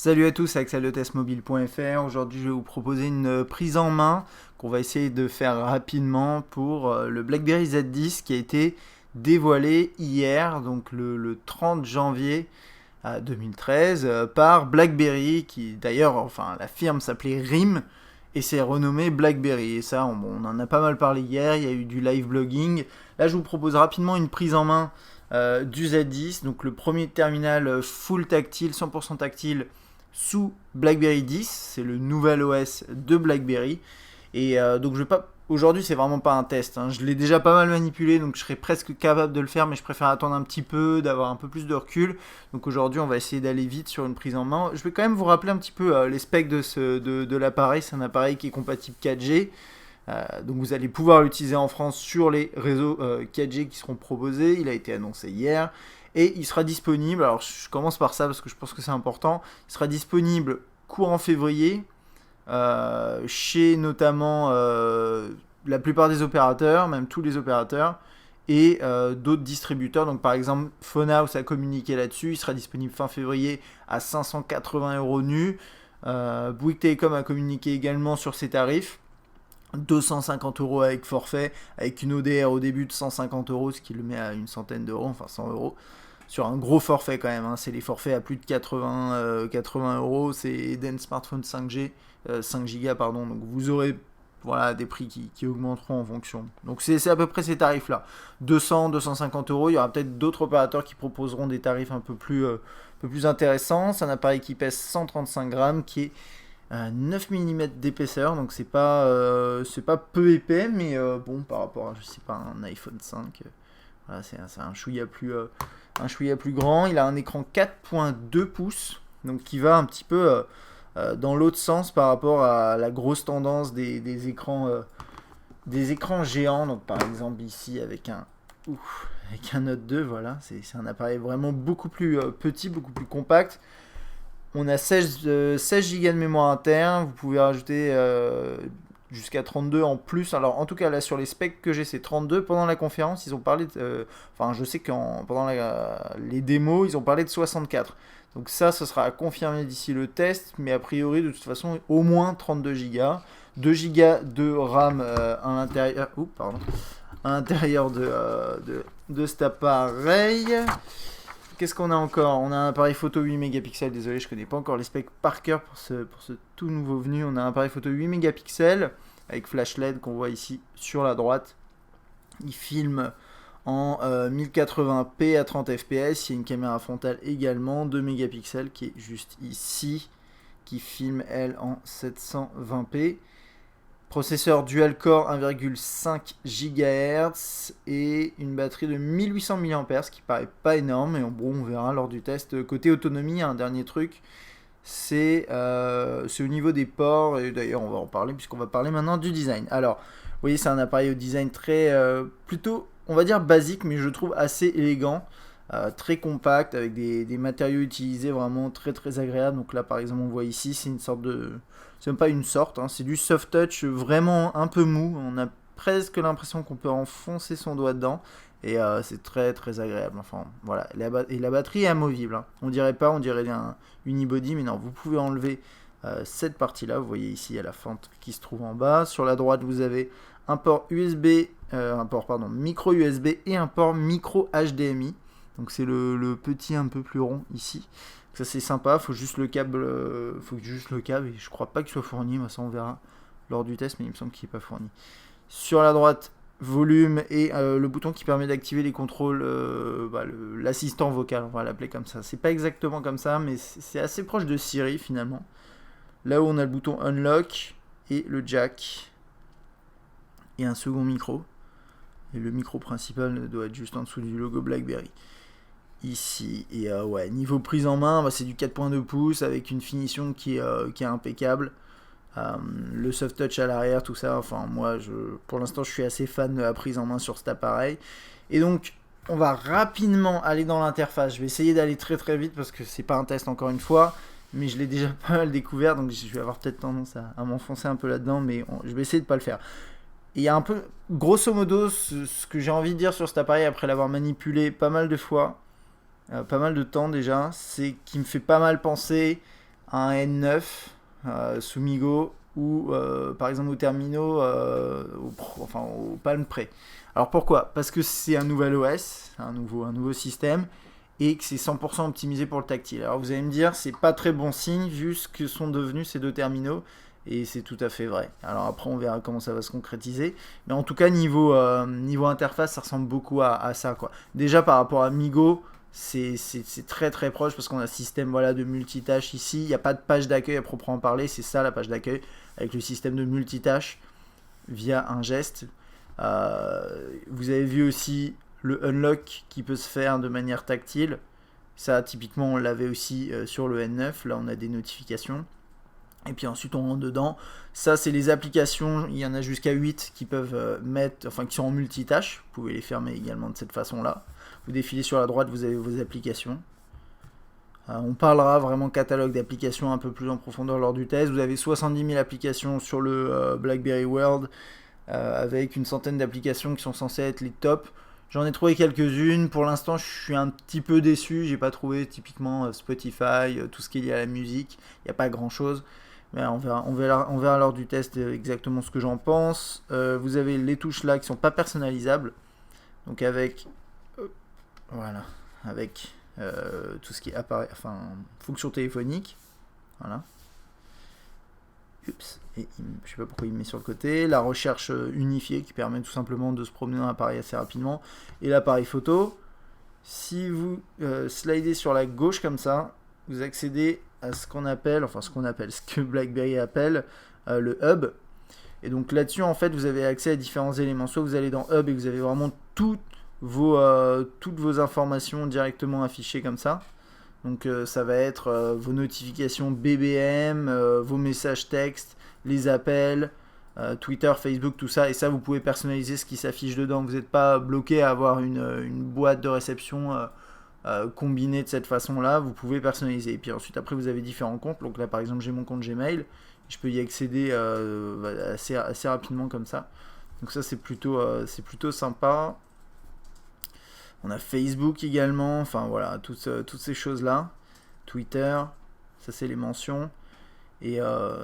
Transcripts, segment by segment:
Salut à tous, Axel de testmobile.fr. Aujourd'hui, je vais vous proposer une prise en main qu'on va essayer de faire rapidement pour le BlackBerry Z10 qui a été dévoilé hier, donc le 30 janvier 2013, par BlackBerry, qui d'ailleurs, enfin la firme s'appelait RIM et s'est renommée BlackBerry. Et ça, on en a pas mal parlé hier, il y a eu du live blogging. Là, je vous propose rapidement une prise en main du Z10, donc le premier terminal full tactile, 100% tactile sous BlackBerry 10, c'est le nouvel OS de BlackBerry. Et donc je vais pas. Aujourd'hui, c'est vraiment pas un test, hein. Je l'ai déjà pas mal manipulé, donc je serais presque capable de le faire, mais je préfère attendre un petit peu, d'avoir un peu plus de recul. Donc aujourd'hui, on va essayer d'aller vite sur une prise en main. Je vais quand même vous rappeler un petit peu les specs de l'appareil. C'est un appareil qui est compatible 4G. Donc vous allez pouvoir l'utiliser en France sur les réseaux 4G qui seront proposés. Il a été annoncé hier. Et il sera disponible, alors je commence par ça parce que je pense que c'est important, il sera disponible courant février chez notamment la plupart des opérateurs, même tous les opérateurs, et d'autres distributeurs. Donc par exemple, Phonehouse a communiqué là-dessus, il sera disponible fin février à 580 € nu. Bouygues Telecom a communiqué également sur ses tarifs. 250 € avec forfait, avec une ODR au début de 150 €, ce qui le met à une centaine d'euros, enfin 100 €, sur un gros forfait quand même, hein. C'est les forfaits à plus de 80 €, c'est Eden Smartphone 5G, 5 Go, pardon, donc vous aurez des prix qui augmenteront en fonction. Donc c'est à peu près ces tarifs-là, 200-250 €, il y aura peut-être d'autres opérateurs qui proposeront des tarifs un peu plus intéressants. C'est un appareil qui pèse 135 grammes, qui est 9 mm d'épaisseur, donc c'est pas peu épais, mais bon, par rapport à, je sais pas, un iPhone 5, voilà, c'est un chouïa plus grand. Il a un écran 4.2 pouces, donc qui va un petit peu dans l'autre sens par rapport à la grosse tendance des écrans géants. Donc par exemple ici avec un Note 2, voilà, c'est un appareil vraiment beaucoup plus petit, beaucoup plus compact. On a 16 Go de mémoire interne, vous pouvez rajouter jusqu'à 32 en plus. Alors en tout cas là sur les specs que j'ai, c'est 32. Pendant la conférence ils ont parlé je sais que pendant les démos ils ont parlé de 64. Donc ça, ce sera à confirmer d'ici le test, mais a priori de toute façon au moins 32 Go. 2 Go de RAM à l'intérieur de cet appareil. Qu'est-ce qu'on a encore? On a un appareil photo 8 mégapixels, désolé, je connais pas encore les specs par cœur pour ce tout nouveau venu. On a un appareil photo 8 mégapixels avec flash LED qu'on voit ici sur la droite. Il filme en 1080p à 30 fps. Il y a une caméra frontale également, 2 mégapixels qui est juste ici, qui filme elle en 720p. Processeur dual-core 1,5 GHz et une batterie de 1800 mAh, ce qui paraît pas énorme, mais bon, on verra lors du test. Côté autonomie, un dernier truc, c'est au niveau des ports, et d'ailleurs on va en parler puisqu'on va parler maintenant du design. Alors, vous voyez, c'est un appareil au design très, plutôt, on va dire basique, mais je trouve assez élégant. Très compact, avec des matériaux utilisés vraiment très très agréables. Donc là par exemple on voit ici, c'est une sorte de... C'est même pas une sorte, hein, c'est du soft touch vraiment un peu mou. On a presque l'impression qu'on peut enfoncer son doigt dedans. Et c'est très très agréable. Enfin voilà, et la batterie est amovible, hein. On dirait un unibody, mais non, vous pouvez enlever cette partie là. Vous voyez ici, il y a la fente qui se trouve en bas. Sur la droite vous avez un port micro USB et un port micro HDMI. Donc c'est le petit un peu plus rond ici. Ça c'est sympa, faut juste le câble, et je crois pas qu'il soit fourni, mais ça on verra lors du test, mais il me semble qu'il n'est pas fourni. Sur la droite, volume et le bouton qui permet d'activer les contrôles, l'assistant vocal, on va l'appeler comme ça. C'est pas exactement comme ça, mais c'est assez proche de Siri finalement. Là où on a le bouton unlock et le jack et un second micro. Et le micro principal doit être juste en dessous du logo BlackBerry. Ici, et niveau prise en main, c'est du 4.2 pouces avec une finition qui est impeccable. Le soft touch à l'arrière, tout ça, enfin moi pour l'instant je suis assez fan de la prise en main sur cet appareil. Et donc on va rapidement aller dans l'interface. Je vais essayer d'aller très très vite parce que c'est pas un test encore une fois, mais je l'ai déjà pas mal découvert, donc je vais avoir peut-être tendance à m'enfoncer un peu là-dedans, mais je vais essayer de pas le faire. Et il y a un peu, grosso modo, ce que j'ai envie de dire sur cet appareil après l'avoir manipulé pas mal de fois, pas mal de temps déjà, c'est qu'il me fait pas mal penser un N9 sous Migo ou par exemple aux terminaux, au Palm Pre. Alors pourquoi ? Parce que c'est un nouvel OS, un nouveau système, et que c'est 100% optimisé pour le tactile. Alors vous allez me dire, c'est pas très bon signe vu ce que sont devenus ces deux terminaux, et c'est tout à fait vrai. Alors après on verra comment ça va se concrétiser, mais en tout cas niveau interface ça ressemble beaucoup à ça, quoi. Déjà par rapport à Migo, c'est très très proche parce qu'on a un système de multitâche ici, il n'y a pas de page d'accueil à proprement parler, c'est ça la page d'accueil, avec le système de multitâche via un geste. Vous avez vu aussi le unlock qui peut se faire de manière tactile. Ça, typiquement, on l'avait aussi sur le N9. Là, on a des notifications. Et puis ensuite, on rentre dedans. Ça, c'est les applications. Il y en a jusqu'à 8 qui peuvent qui sont en multitâche. Vous pouvez les fermer également de cette façon-là. Vous défilez sur la droite, vous avez vos applications. On parlera vraiment catalogue d'applications un peu plus en profondeur lors du test. Vous avez 70 000 applications sur le BlackBerry World, avec une centaine d'applications qui sont censées être les tops. J'en ai trouvé quelques-unes. Pour l'instant, je suis un petit peu déçu. J'ai pas trouvé typiquement Spotify, tout ce qui est lié à la musique. Il n'y a pas grand-chose. Mais on verra lors du test exactement ce que j'en pense. Vous avez les touches là qui sont pas personnalisables. Donc avec tout ce qui est fonction téléphonique. Voilà. Et je sais pas pourquoi il me met sur le côté. La recherche unifiée qui permet tout simplement de se promener dans l'appareil assez rapidement. Et l'appareil photo. Si vous slidez sur la gauche comme ça, vous accédez à ce que BlackBerry appelle le hub. Et donc là-dessus, en fait, vous avez accès à différents éléments. Soit vous allez dans hub et vous avez vraiment toutes vos informations directement affichées comme ça. Donc ça va être vos notifications BBM, vos messages textes, les appels, Twitter, Facebook, tout ça. Et ça, vous pouvez personnaliser ce qui s'affiche dedans. Vous n'êtes pas bloqué à avoir une boîte de réception combinée de cette façon-là. Vous pouvez personnaliser. Et puis ensuite, après, vous avez différents comptes. Donc là, par exemple, j'ai mon compte Gmail. Je peux y accéder assez rapidement comme ça. Donc ça, c'est plutôt sympa. On a Facebook également, toutes ces choses-là. Twitter, ça c'est les mentions. Et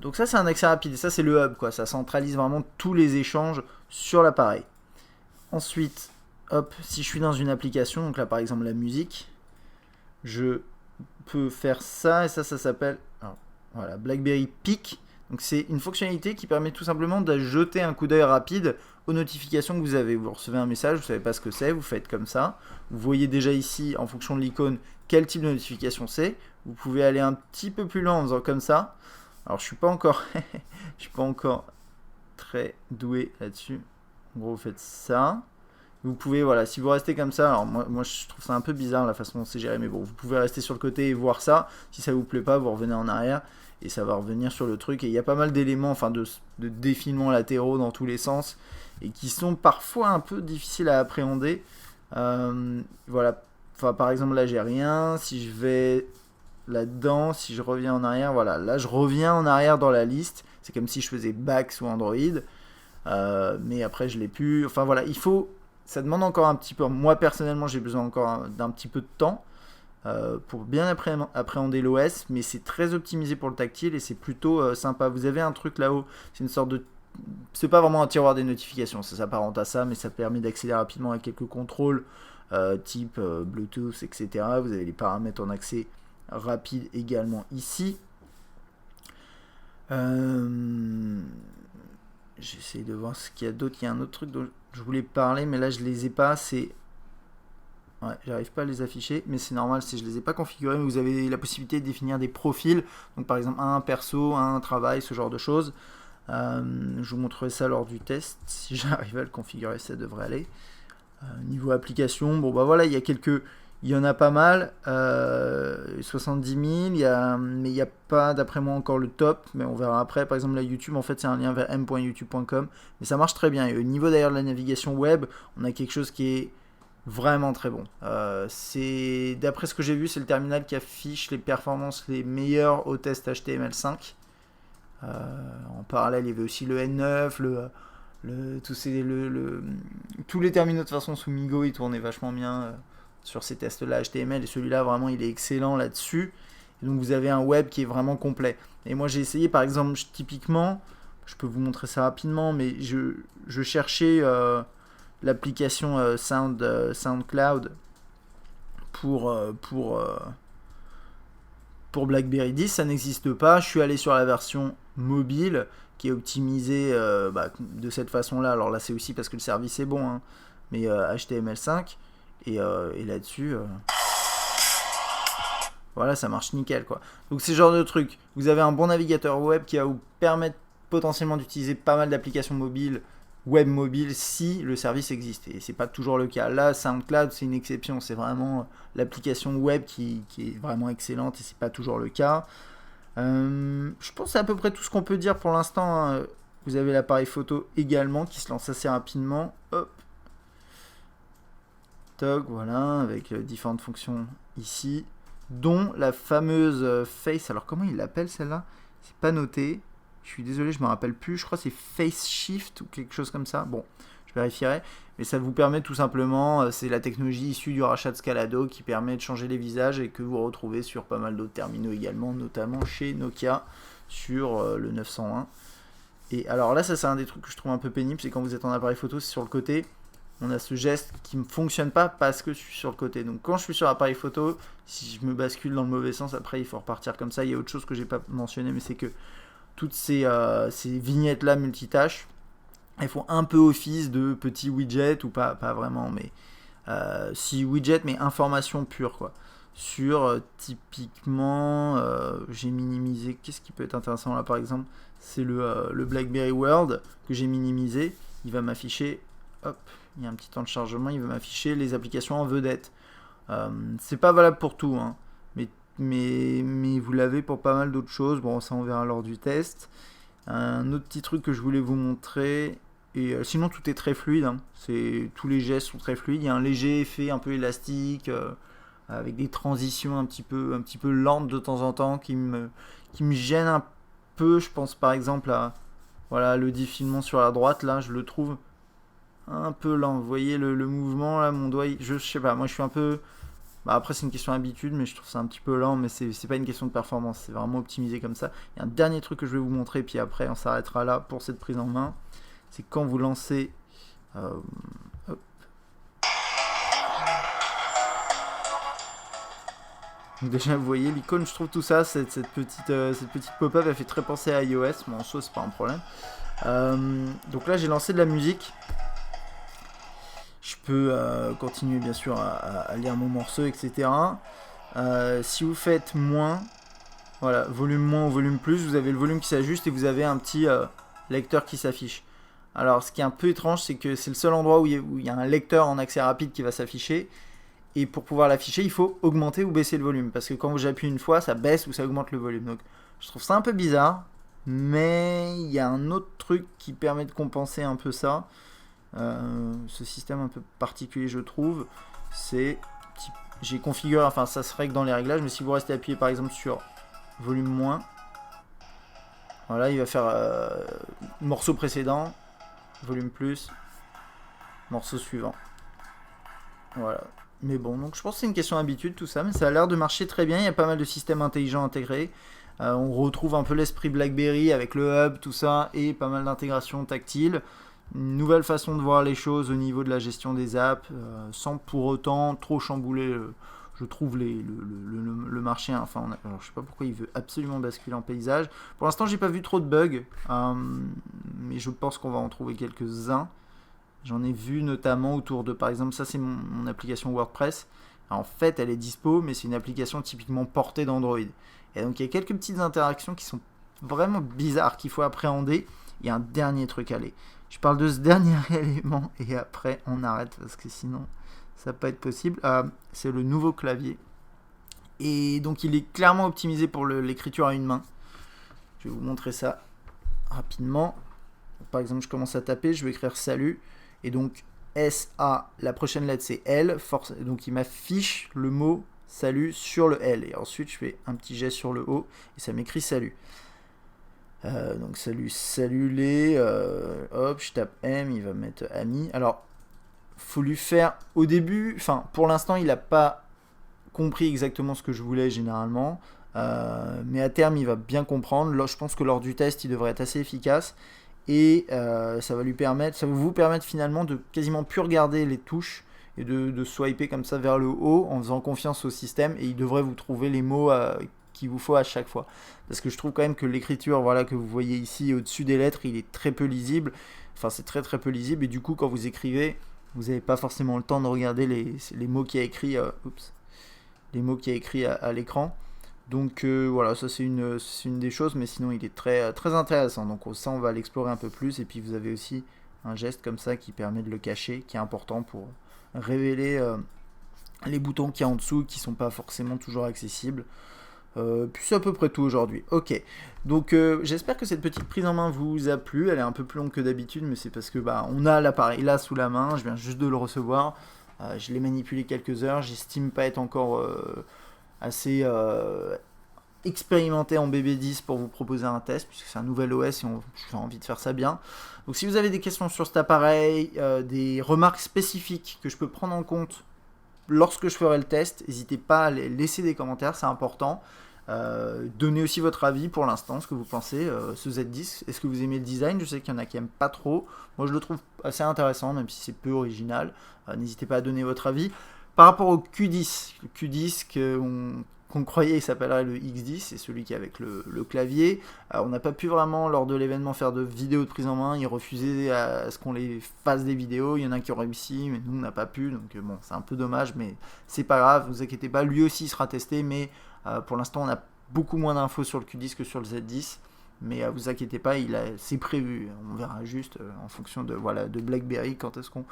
donc ça c'est un accès rapide, et ça c'est le hub, quoi. Ça centralise vraiment tous les échanges sur l'appareil. Ensuite, si je suis dans une application, donc là par exemple la musique, je peux faire ça, et ça s'appelle BlackBerry Peek. Donc c'est une fonctionnalité qui permet tout simplement de jeter un coup d'œil rapide aux notifications que vous avez. Vous recevez un message, vous ne savez pas ce que c'est, vous faites comme ça. Vous voyez déjà ici, en fonction de l'icône, quel type de notification c'est. Vous pouvez aller un petit peu plus loin en faisant comme ça. Alors je suis pas encore très doué là-dessus. En gros, vous faites ça. Vous pouvez, si vous restez comme ça, alors moi je trouve ça un peu bizarre la façon dont c'est géré, mais bon, vous pouvez rester sur le côté et voir ça. Si ça vous plaît pas, vous revenez en arrière et ça va revenir sur le truc. Et il y a pas mal d'éléments, de défilements latéraux dans tous les sens et qui sont parfois un peu difficiles à appréhender. Par exemple, là j'ai rien. Si je vais là-dedans, si je reviens en arrière, là je reviens en arrière dans la liste. C'est comme si je faisais back sous Android, mais après je l'ai plus. Ça demande encore un petit peu. Moi personnellement, j'ai besoin encore d'un petit peu de temps pour bien appréhender l'OS, mais c'est très optimisé pour le tactile et c'est plutôt sympa. Vous avez un truc là-haut, c'est une sorte de. C'est pas vraiment un tiroir des notifications, ça s'apparente à ça, mais ça permet d'accéder rapidement à quelques contrôles type Bluetooth, etc. Vous avez les paramètres en accès rapide également ici. J'essaie de voir ce qu'il y a d'autre. Il y a un autre truc dont je voulais parler, mais là je les ai pas. J'arrive pas à les afficher, mais c'est normal si je les ai pas configurés. Mais vous avez la possibilité de définir des profils. Donc par exemple un perso, un travail, ce genre de choses. Je vous montrerai ça lors du test. Si j'arrive à le configurer, ça devrait aller. Niveau application, il y en a pas mal, 70 000, mais il n'y a pas d'après moi encore le top, mais on verra après. Par exemple la YouTube, en fait c'est un lien vers m.youtube.com, mais ça marche très bien. Et au niveau d'ailleurs de la navigation web, on a quelque chose qui est vraiment très bon. D'après ce que j'ai vu, c'est le terminal qui affiche les performances les meilleures au test HTML5. En parallèle, il y avait aussi le N9, tous les terminaux de façon sous Migo, ils tournaient vachement bien sur ces tests-là HTML, et celui-là vraiment il est excellent là-dessus. Et donc vous avez un web qui est vraiment complet. Et moi j'ai essayé par exemple typiquement, je peux vous montrer ça rapidement, mais je cherchais l'application SoundCloud pour BlackBerry 10, ça n'existe pas. Je suis allé sur la version mobile qui est optimisée de cette façon-là. Alors là, c'est aussi parce que le service est bon, hein, mais HTML5. Et là-dessus, voilà, ça marche nickel, quoi. Donc c'est ce genre de truc. Vous avez un bon navigateur web qui va vous permettre potentiellement d'utiliser pas mal d'applications mobiles, web mobile, si le service existe. Et c'est pas toujours le cas. Là, SoundCloud, c'est une exception. C'est vraiment l'application web qui est vraiment excellente et c'est pas toujours le cas. Je pense que c'est à peu près tout ce qu'on peut dire pour l'instant, hein. Vous avez l'appareil photo également qui se lance assez rapidement. Hop. Toc, voilà, avec différentes fonctions ici, dont la fameuse Face. Alors comment il l'appelle celle-là? C'est pas noté. Je suis désolé, je me rappelle plus. Je crois que c'est Face Shift ou quelque chose comme ça. Bon, je vérifierai. Mais ça vous permet tout simplement, c'est la technologie issue du rachat de Scalado qui permet de changer les visages et que vous retrouvez sur pas mal d'autres terminaux également, notamment chez Nokia sur le 901. Et alors là, ça c'est un des trucs que je trouve un peu pénible, c'est quand vous êtes en appareil photo, c'est sur le côté. On a ce geste qui ne fonctionne pas parce que je suis sur le côté. Donc quand je suis sur l'appareil photo, si je me bascule dans le mauvais sens, après il faut repartir comme ça. Il y a autre chose que j'ai pas mentionné, mais c'est que toutes ces vignettes-là multitâches, elles font un peu office de petits widgets, ou pas vraiment, mais si widget, mais information pure, quoi. Sur typiquement, j'ai minimisé, qu'est-ce qui peut être intéressant là par exemple, c'est le BlackBerry World que j'ai minimisé. Il va m'afficher, hop, il y a un petit temps de chargement, il va m'afficher les applications en vedette. C'est pas valable pour tout, hein, mais vous l'avez pour pas mal d'autres choses. Bon, ça on verra lors du test. Un autre petit truc que je voulais vous montrer, et sinon tout est très fluide, hein. Tous les gestes sont très fluides. Il y a un léger effet un peu élastique, avec des transitions un petit peu lentes de temps en temps qui me gênent un peu. Je pense par exemple à voilà, le défilement sur la droite, là je le trouve un peu lent. Vous voyez le mouvement là, mon doigt, je sais pas, moi je suis un peu... après c'est une question d'habitude, mais je trouve ça un petit peu lent, mais c'est pas une question de performance, c'est vraiment optimisé comme ça. Il y a un dernier truc que je vais vous montrer, puis après on s'arrêtera là pour cette prise en main. C'est quand vous lancez... hop. Donc déjà vous voyez l'icône, je trouve tout ça, cette petite pop-up, elle fait très penser à iOS, mais en soi c'est pas un problème. Donc là j'ai lancé de la musique. Je peux continuer bien sûr à lire mon morceau, etc. Si vous faites moins, voilà, volume moins ou volume plus, vous avez le volume qui s'ajuste et vous avez un petit lecteur qui s'affiche. Alors ce qui est un peu étrange, c'est que c'est le seul endroit où il y a un lecteur en accès rapide qui va s'afficher. Et pour pouvoir l'afficher, il faut augmenter ou baisser le volume. Parce que quand j'appuie une fois, ça baisse ou ça augmente le volume. Donc je trouve ça un peu bizarre. Mais il y a un autre truc qui permet de compenser un peu ça. Ce système un peu particulier, je trouve. C'est... J'ai configuré, enfin ça se règle dans les réglages. Mais si vous restez appuyé par exemple sur volume moins. Voilà, il va faire morceau précédent. Volume plus. Morceau suivant. Voilà. Mais bon, donc je pense que c'est une question d'habitude tout ça, mais ça a l'air de marcher très bien. Il y a pas mal de systèmes intelligents intégrés. On retrouve un peu l'esprit BlackBerry avec le hub, tout ça, et pas mal d'intégration tactile. Une nouvelle façon de voir les choses au niveau de la gestion des apps, sans pour autant trop chambouler, je trouve, le marché. Enfin, alors, je sais pas pourquoi il veut absolument basculer en paysage. Pour l'instant, j'ai pas vu trop de bugs, mais je pense qu'on va en trouver quelques-uns. J'en ai vu notamment autour de, par exemple, ça c'est mon application WordPress. En fait, elle est dispo, mais c'est une application typiquement portée d'Android. Et donc, il y a quelques petites interactions qui sont vraiment bizarres, qu'il faut appréhender. Il y a un dernier truc, allez. Je parle de ce dernier élément, et après, on arrête, parce que sinon, ça va pas être possible. C'est le nouveau clavier. Et donc, il est clairement optimisé pour l'écriture à une main. Je vais vous montrer ça rapidement. Par exemple, je commence à taper, je vais écrire salut. Et donc, S-A, la prochaine lettre c'est L, donc il m'affiche le mot salut sur le L. Et ensuite, je fais un petit geste sur le O et ça m'écrit salut. Donc, salut les. Hop, je tape M, il va mettre ami. Alors, faut lui faire au début, enfin, pour l'instant, il n'a pas compris exactement ce que je voulais généralement. mais à terme il va bien comprendre. Là, je pense que lors du test il devrait être assez efficace, et ça va vous permettre finalement de quasiment plus regarder les touches et de swiper comme ça vers le haut en faisant confiance au système, et il devrait vous trouver les mots qu'il vous faut à chaque fois. Parce que je trouve quand même que l'écriture, voilà, que vous voyez ici au-dessus des lettres, il est très peu lisible. Enfin, c'est très très peu lisible, et du coup quand vous écrivez, vous n'avez pas forcément le temps de regarder les mots qu'il y a écrits, les mots qu'il y a écrits à l'écran. Donc voilà, ça c'est une des choses, mais sinon il est très, très intéressant. Donc ça on va l'explorer un peu plus, et puis vous avez aussi un geste comme ça qui permet de le cacher, qui est important pour révéler les boutons qu'il y a en dessous, qui ne sont pas forcément toujours accessibles. Puis c'est à peu près tout aujourd'hui. Ok, donc j'espère que cette petite prise en main vous a plu. Elle est un peu plus longue que d'habitude, mais c'est parce que on a l'appareil là sous la main, je viens juste de le recevoir. Je l'ai manipulé quelques heures, j'estime pas être encore assez expérimenté en BB10 pour vous proposer un test, puisque c'est un nouvel OS et j'ai envie de faire ça bien. Donc si vous avez des questions sur cet appareil, des remarques spécifiques que je peux prendre en compte lorsque je ferai le test, n'hésitez pas à laisser des commentaires, c'est important. Donnez aussi votre avis pour l'instant, ce que vous pensez, ce Z10. Est-ce que vous aimez le design? Je sais qu'il y en a qui n'aiment pas trop. Moi je le trouve assez intéressant, même si c'est peu original. N'hésitez pas à donner votre avis. Par rapport au Q10, le Q10 qu'on croyait s'appellerait le X10, c'est celui qui est avec le clavier. On n'a pas pu vraiment lors de l'événement faire de vidéos de prise en main, ils refusaient à ce qu'on les fasse des vidéos, il y en a qui ont réussi, mais nous on n'a pas pu, donc bon c'est un peu dommage, mais c'est pas grave, ne vous inquiétez pas, lui aussi il sera testé, mais pour l'instant on a beaucoup moins d'infos sur le Q10 que sur le Z10, mais vous inquiétez pas, c'est prévu, on verra juste en fonction de BlackBerry quand est-ce qu'on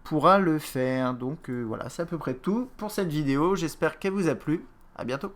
pourra le faire. Donc voilà, c'est à peu près tout pour cette vidéo, j'espère qu'elle vous a plu. À bientôt.